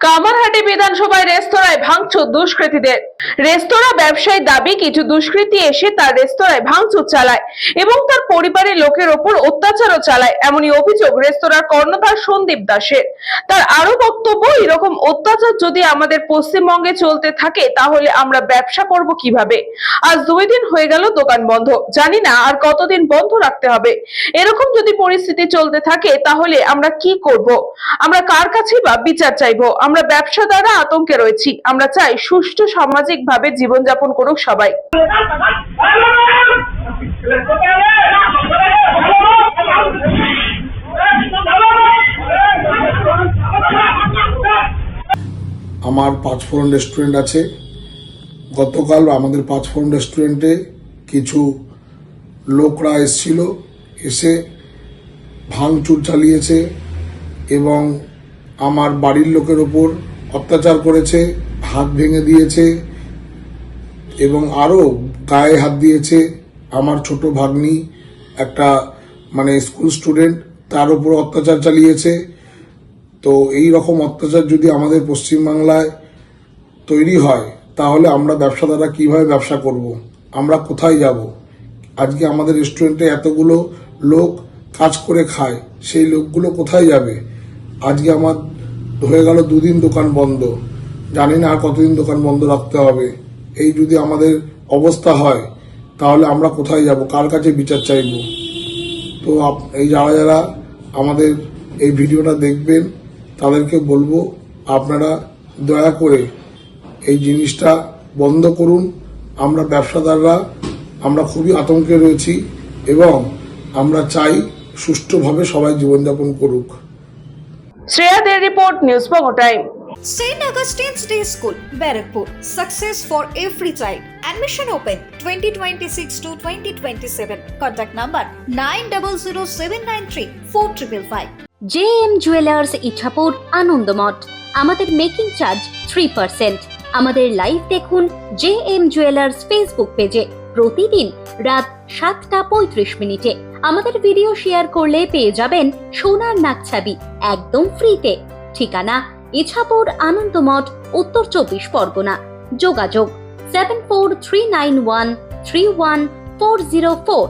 কামারহাটি বিধানসভায় রেস্তোরাঁয় ভাঙচুর দুষ্কৃতীদের। রেস্তোরাঁ ব্যবসায়ী দাবি কিছু দুষ্কৃতী এসে তার রেস্তোরাঁয় ভাঙচুর চালায় এবং তার পরিবারের লোকের ওপর অত্যাচারও চালায়, এমনই অভিযোগ রেস্তোরাঁর কর্ণধার সন্দীপ দাসের। তার আরো বক্তব্য, এরকম অত্যাচার যদি আমাদের পশ্চিমবঙ্গে চলতে থাকে তাহলে আমরা ব্যবসা করব কিভাবে? আজ 2 দিন হয়ে গেল দোকান বন্ধ, জানি না আর কতদিন বন্ধ রাখতে হবে। এরকম যদি পরিস্থিতি চলতে থাকে তাহলে আমরা কি করব? আমরা কার কাছে বা বিচার চাইবো? আমরা ব্যবসাদাররা আতঙ্কে রয়েছি। আমরা চাই সুষ্ঠু সামাজিক ভাবে জীবনযাপন করুক সবাই। আমার পাঁচফোড়ন রেস্টুরেন্ট আছে। গতকাল আমাদের পাঁচফোড়ন রেস্টুরেন্টে কিছু লোকরা এসেছিল, এসে ভাঙচুর চালিয়েছে এবং আমার বাড়ির লোকের ওপর অত্যাচার করেছে, হাত ভেঙে দিয়েছে এবং আরও গায়ে হাত দিয়েছে। আমার ছোট ভাগ্নি একটা স্কুল স্টুডেন্ট, তার উপর অত্যাচার চালিয়েছে। তো এই রকম অত্যাচার যদি আমাদের পশ্চিমবাংলায় তৈরি হয় তাহলে আমরা ব্যবসাদাররা কিভাবে ব্যবসা করব? আমরা কোথায় যাব? আজকে আমাদের রেস্টুরেন্টে এতগুলো লোক কাজ করে খায়, সেই লোকগুলো কোথায় যাবে? আজকে আমার হয়ে গেল 2 দিন দোকান বন্ধ, জানি না আর কতদিন দোকান বন্ধ রাখতে হবে। এই যদি আমাদের অবস্থা হয় তাহলে আমরা কোথায় যাব? কার কাছে বিচার চাইব? তো এই যারা আমাদের এই ভিডিওটা দেখবেন তাদেরকে বলবো, আপনারা দয়া করে এই জিনিসটা বন্ধ করুন। আমরা ব্যবসাদাররা আমরা খুবই আতঙ্কে রয়েছি এবং আমরা চাই সুষ্ঠুভাবে সবাই জীবনযাপন করুক। শ্রেয়াদের report, news Banga time. St. Augustine's Day School, Barakpur. Success for every child. Admission open 2026 to 2027. Contact number 9007934555. JM Jewellers Ichapur Anandamath. আমাদের মেকিং চার্জ 3%। আমাদের লাইভ দেখুন JM জুয়েলার্স ফেসবুক পেজে প্রতিদিন রাত 7:35 আমাদের ভিডিও শেয়ার করলে পেয়ে যাবেন সোনার নাকছাবি একদম ফ্রিতে। ঠিকানা ইছাপুর আনন্দমঠ, উত্তর 24 পরগনা। যোগাযোগ 7439131404।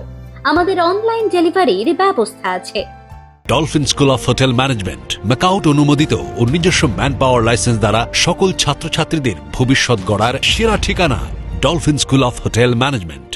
আমাদের অনলাইন ডেলিভারির ব্যবস্থা আছে। Dolphin school of hotel management MAKAUT অনুমোদিত ও নিজস্ব ম্যান পাওয়ার লাইসেন্স দ্বারা সকল ছাত্রছাত্রীদের ভবিষ্যৎ গড়ার সেরা ঠিকানা dolphin school of hotel management.